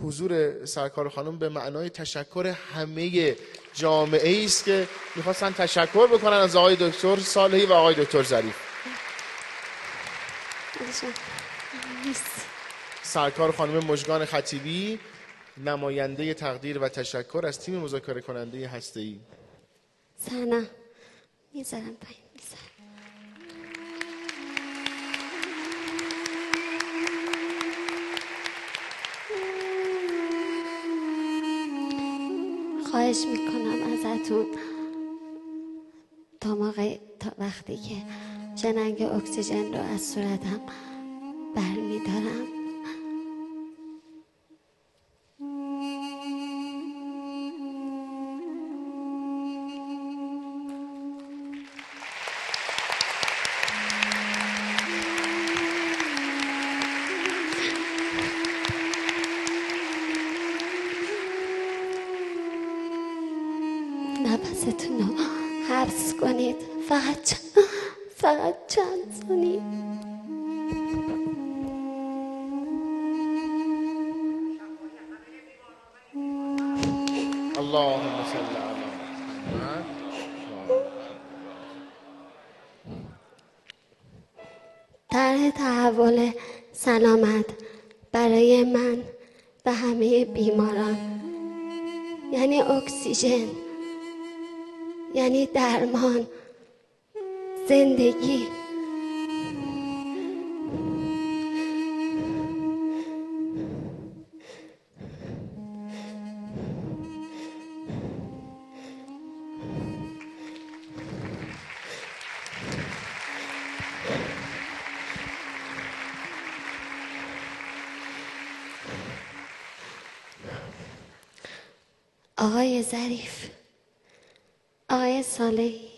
حضور سرکار خانم به معنای تشکر همه جامعه است که میخواستن تشکر بکنن از آقای دکتر صالحی و آقای دکتر ظریف. سرکار خانم مژگان خطیبی، نماینده تقدیر و تشکر از تیم مذاکره کننده هسته‌ای. سنا میذارم پایین میذارم. خواهش میکنم ازتون تا وقتی که شننگ اکسیژن رو از صورتم برمیدارم نفستون رو حبس کنید، فقط چند ثانیه. اللهم صل علی محمد. طرح تحول سلامت برای من و همه بیماران یعنی اکسیژن، یعنی درمان، زندگی. آقای ظریف، آقای صالحی،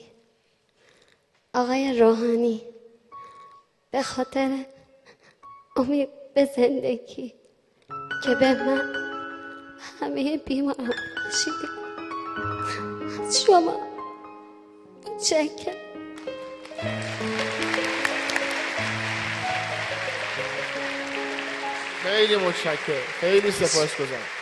آقای روحانی، به خاطر امید به زندگی که به من همه بیماران بخشیدید، از شما متشکرم. خیلی متشکرم، خیلی سپاسگزارم.